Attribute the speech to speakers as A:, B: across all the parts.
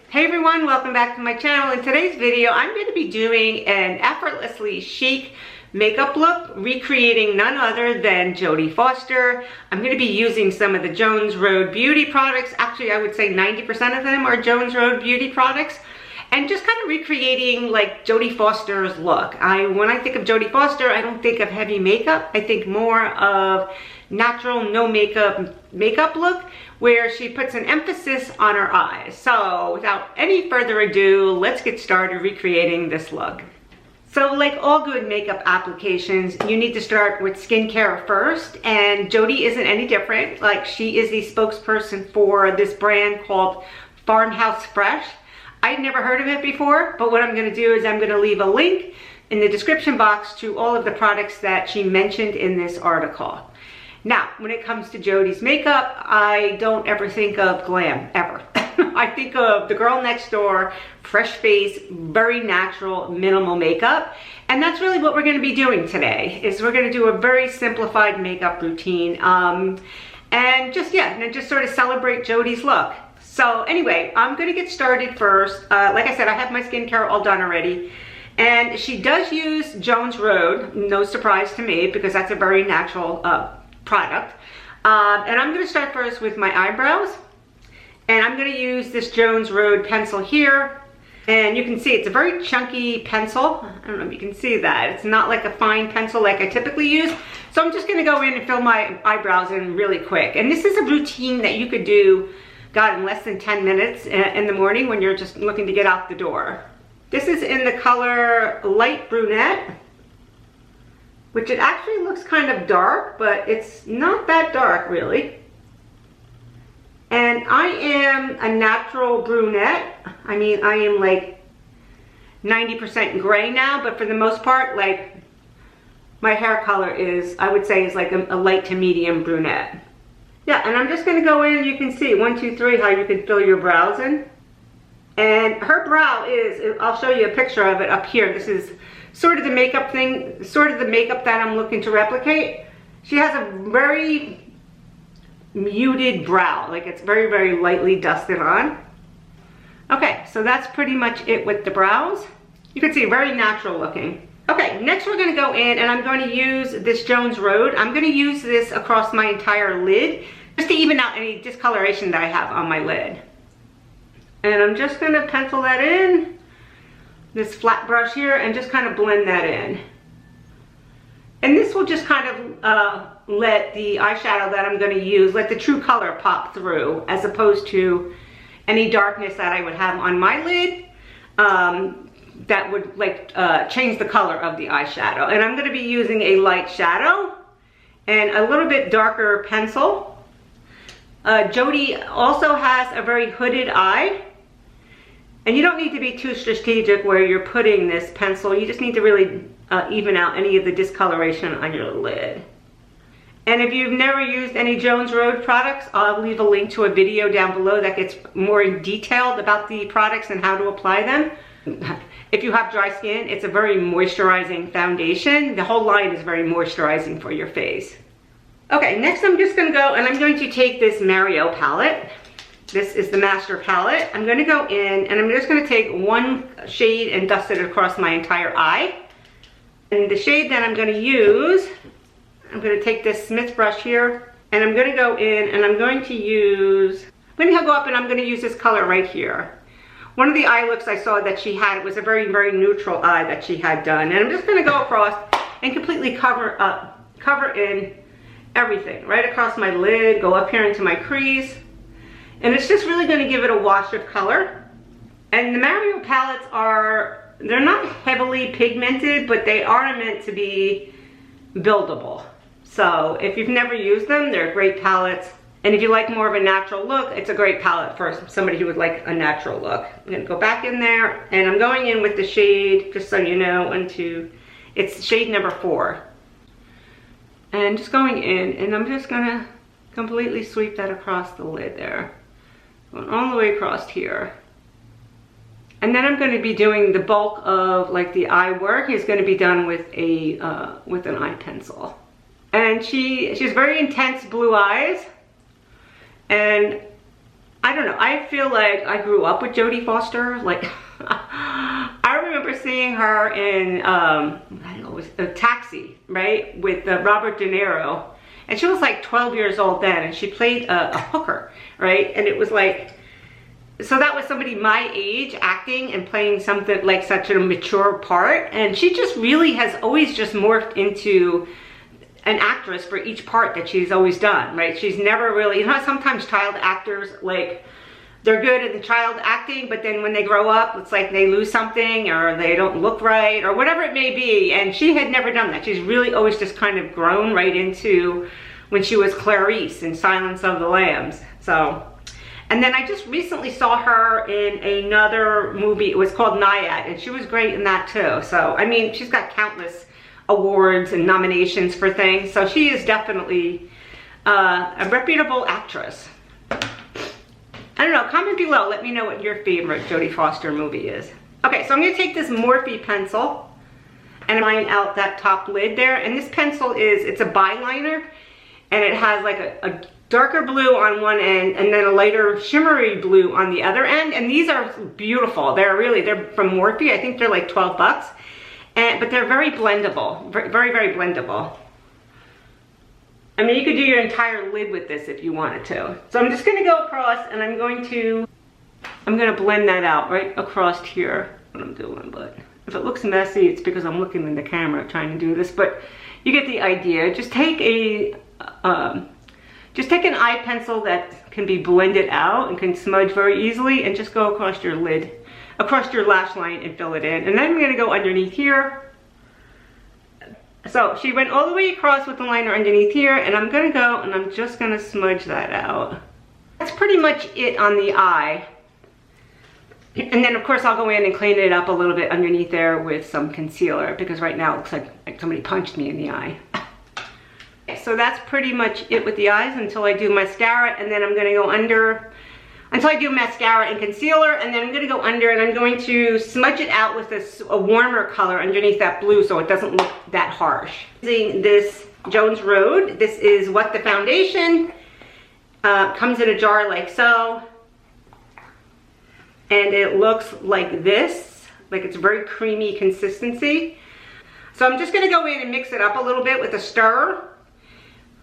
A: Hey everyone, welcome back to my channel. In today's video, I'm going to be doing an effortlessly chic makeup look, recreating none other than Jodie Foster. I'm going to be using some of the Jones Road Beauty products. Actually, I would say 90% of them are Jones Road Beauty products. And just kind of recreating like Jodie Foster's look. When I think of Jodie Foster, I don't think of heavy makeup. I think more of natural, no makeup look, where she puts an emphasis on her eyes. So without any further ado, let's get started recreating this look. So like all good makeup applications, you need to start with skincare first, and Jodie isn't any different. Like, she is the spokesperson for this brand called Farmhouse Fresh. I'd never heard of it before, but what I'm going to do is I'm going to leave a link in the description box to all of the products that she mentioned in this article. Now, when it comes to Jodie's makeup, I don't ever think of glam, ever. I think of the girl next door, fresh face, very natural, minimal makeup. And that's really what we're going to be doing today, is we're going to do a very simplified makeup routine. And just sort of celebrate Jodie's look. So anyway, I'm going to get started first. Like I said, I have my skincare all done already. And she does use Jones Road, no surprise to me, because that's a very natural product. And I'm going to start first with my eyebrows. And I'm going to use this Jones Road pencil here. And you can see it's a very chunky pencil. I don't know if you can see that. It's not like a fine pencil like I typically use. So I'm just going to go in and fill my eyebrows in really quick. And this is a routine that you could do, God, in less than 10 minutes in the morning when you're just looking to get out the door. This is in the color Light Brunette, which it actually looks kind of dark, but it's not that dark really. And I am a natural brunette. I mean, I am like 90% gray now, but for the most part, like, my hair color is, I would say, is like a light to medium brunette. Yeah, and I'm just going to go in, you can see 1, 2, 3 how you can fill your brows in. And her brow is, I'll show you a picture of it up here. This is sort of the makeup thing, sort of the makeup that I'm looking to replicate. She has a very muted brow, like it's very, very lightly dusted on. Okay, so that's pretty much it with the brows. You can see very natural looking. Okay, next we're going to go in and I'm going to use this Jones Road. I'm going to use this across my entire lid just to even out any discoloration that I have on my lid. And I'm just going to pencil that in, this flat brush here, and just kind of blend that in. And this will just kind of let the eyeshadow that I'm going to use, let the true color pop through, as opposed to any darkness that I would have on my lid. That would like change the color of the eyeshadow. And I'm going to be using a light shadow and a little bit darker pencil. Jodie also has a very hooded eye. And you don't need to be too strategic where you're putting this pencil. You just need to really even out any of the discoloration on your lid. And if you've never used any Jones Road products, I'll leave a link to a video down below that gets more detailed about the products and how to apply them. If you have dry skin, it's a very moisturizing foundation. The whole line is very moisturizing for your face. Okay, next I'm just going to go and I'm going to take this Mario palette. This is the Master palette. I'm going to go in and I'm just going to take one shade and dust it across my entire eye. And the shade that I'm going to use, I'm going to take this Smith brush here and I'm going to go in and I'm going to use, I'm going to go up and I'm going to use this color right here. One of the eye looks I saw that she had, it was a very, very neutral eye that she had done. And I'm just going to go across and completely cover in everything, right across my lid, go up here into my crease. And it's just really going to give it a wash of color. And the Mario palettes are, they're not heavily pigmented, but they are meant to be buildable. So if you've never used them, they're great palettes. And if you like more of a natural look, it's a great palette for somebody who would like a natural look. I'm going to go back in there and I'm going in with the shade, just so you know, it's shade number 4. And just going in and I'm just going to completely sweep that across the lid there. Going all the way across here. And then I'm going to be doing the bulk of like the eye work is going to be done with an eye pencil. And she has very intense blue eyes. And I don't know, I feel like I grew up with Jodie Foster. Like, I remember seeing her in, I don't know, it was a Taxi, right? With Robert De Niro. And she was like 12 years old then, and she played a hooker, right? And it was like, so that was somebody my age acting and playing something like such a mature part. And she just really has always just morphed into an actress for each part that she's always done, right? She's never really, you know, sometimes child actors, like, they're good at the child acting, but then when they grow up, it's like they lose something or they don't look right or whatever it may be. And she had never done that. She's really always just kind of grown right into when she was Clarice in Silence of the Lambs. So, and then I just recently saw her in another movie. It was called Naiad, and she was great in that too. So, I mean, she's got countless awards and nominations for things. So she is definitely a reputable actress. I don't know, comment below, let me know what your favorite Jodie Foster movie is. Okay, so I'm gonna take this Morphe pencil and line out that top lid there. And this pencil it's a byliner, and it has like a darker blue on one end and then a lighter shimmery blue on the other end. And these are beautiful. They're from Morphe. I think they're like 12 bucks. But they're very blendable, very, very blendable. I mean, you could do your entire lid with this if you wanted to. So I'm just gonna go across and I'm gonna blend that out right across here, what I'm doing. But if it looks messy, it's because I'm looking in the camera trying to do this, but you get the idea. Just take an eye pencil that can be blended out and can smudge very easily, and just go across your lid, across your lash line, and fill it in. And then I'm gonna go underneath here. So she went all the way across with the liner underneath here, and I'm gonna go and I'm just gonna smudge that out. That's pretty much it on the eye. And then of course I'll go in and clean it up a little bit underneath there with some concealer, because right now it looks like somebody punched me in the eye. So that's pretty much it with the eyes until I do mascara, and then I'm gonna go under until I do mascara and concealer, and then I'm gonna go under and I'm going to smudge it out with a warmer color underneath that blue so it doesn't look that harsh. Using this Jones Road, this is What the Foundation. Comes in a jar like so. And it looks like this, like it's very creamy consistency. So I'm just gonna go in and mix it up a little bit with a stirrer.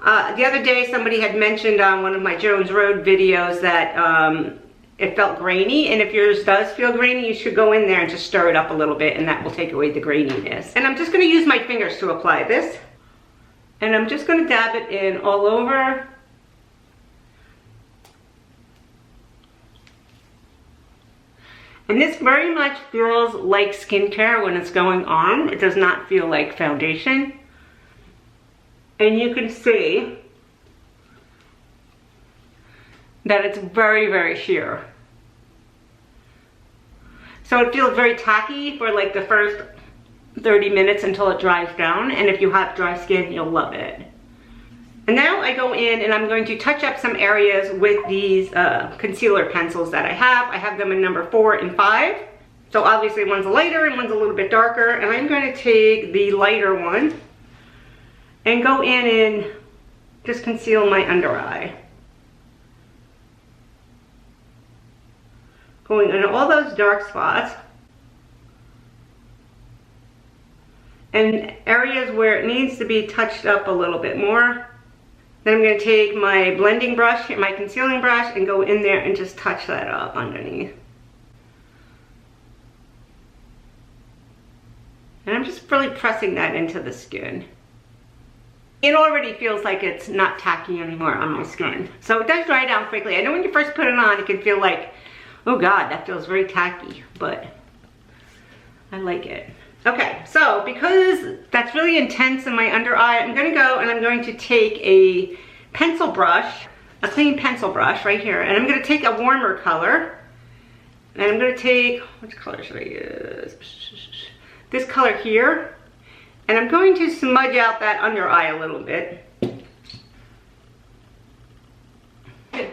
A: The other day somebody had mentioned on one of my Jones Road videos that it felt grainy, and if yours does feel grainy, you should go in there and just stir it up a little bit, and that will take away the graininess. And I'm just gonna use my fingers to apply this. And I'm just gonna dab it in all over. And this very much feels like skincare when it's going on. It does not feel like foundation. And you can see that it's very, very sheer. So it feels very tacky for like the first 30 minutes until it dries down. And if you have dry skin, you'll love it. And now I go in and I'm going to touch up some areas with these concealer pencils that I have. I have them in number 4 and 5. So obviously one's lighter and one's a little bit darker. And I'm going to take the lighter one and go in and just conceal my under eye. Going in all those dark spots. And areas where it needs to be touched up a little bit more. Then I'm going to take my blending brush, my concealing brush, and go in there and just touch that up underneath. And I'm just really pressing that into the skin. It already feels like it's not tacky anymore on my skin. So it does dry down quickly. I know when you first put it on, it can feel like, oh God, that feels very tacky, but I like it. Okay, so because that's really intense in my under eye, I'm gonna go and I'm going to take a pencil brush, a clean pencil brush right here, and I'm gonna take a warmer color, and I'm gonna take, which color should I use? This color here, and I'm going to smudge out that under eye a little bit.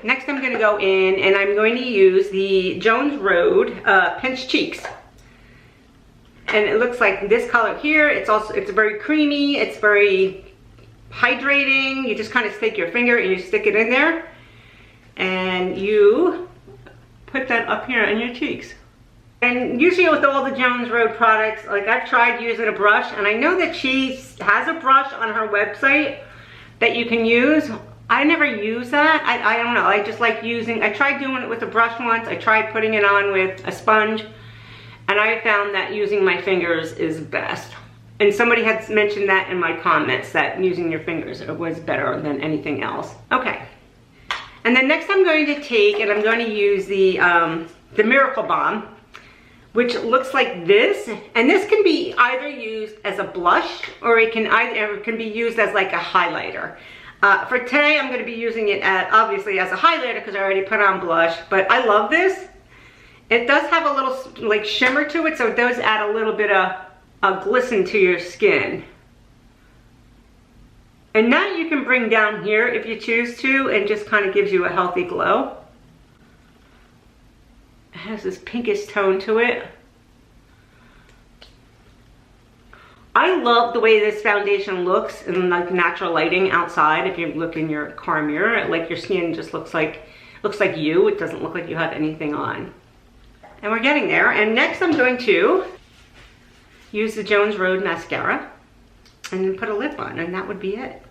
A: Next I'm gonna go in and I'm going to use the Jones Road Pinch Cheeks. And it looks like this color here. It's very creamy, it's very hydrating. You just kind of take your finger and you stick it in there. And you put that up here on your cheeks. And usually with all the Jones Road products, like I've tried using a brush, and I know that she has a brush on her website that you can use. I never use that. I don't know, I just like using, I tried doing it with a brush once, I tried putting it on with a sponge, and I found that using my fingers is best. And somebody had mentioned that in my comments, that using your fingers was better than anything else. Okay. And then next I'm going to take, and I'm going to use the Miracle Balm, which looks like this. And this can be either used as a blush, or it can be used as like a highlighter. For today, I'm going to be using it obviously as a highlighter because I already put on blush, but I love this. It does have a little like shimmer to it, so it does add a little bit of a glisten to your skin. And that you can bring down here if you choose to, and just kind of gives you a healthy glow. It has this pinkish tone to it. I love the way this foundation looks in like natural lighting outside. If you look in your car mirror, like your skin just looks like you. It doesn't look like you have anything on. And we're getting there. And next I'm going to use the Jones Road Mascara and then put a lip on, and that would be it.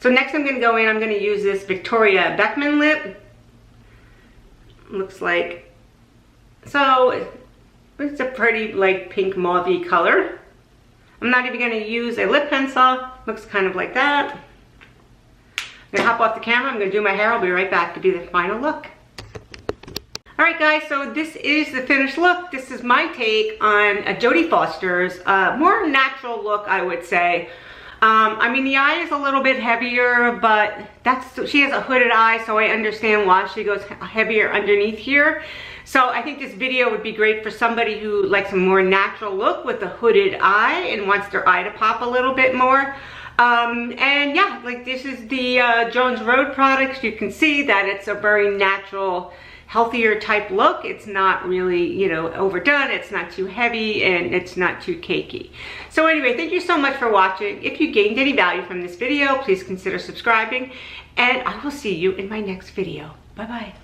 A: So next I'm going to go in, I'm going to use this Victoria Beckman lip. Looks like, so it's a pretty like pink mauve-y color. I'm not even going to use a lip pencil. Looks kind of like that. I'm going to hop off the camera, I'm going to do my hair, I'll be right back to do the final look. Alright guys, so this is the finished look. This is my take on Jodie Foster's more natural look, I would say. I mean, the eye is a little bit heavier, but she has a hooded eye, so I understand why she goes heavier underneath here. So I think this video would be great for somebody who likes a more natural look with a hooded eye and wants their eye to pop a little bit more. And yeah, like this is the Jones Road products. You can see that it's a very natural, healthier type look. It's not really, you know, overdone. It's not too heavy and it's not too cakey. So anyway, thank you so much for watching. If you gained any value from this video, please consider subscribing, and I will see you in my next video. Bye-bye.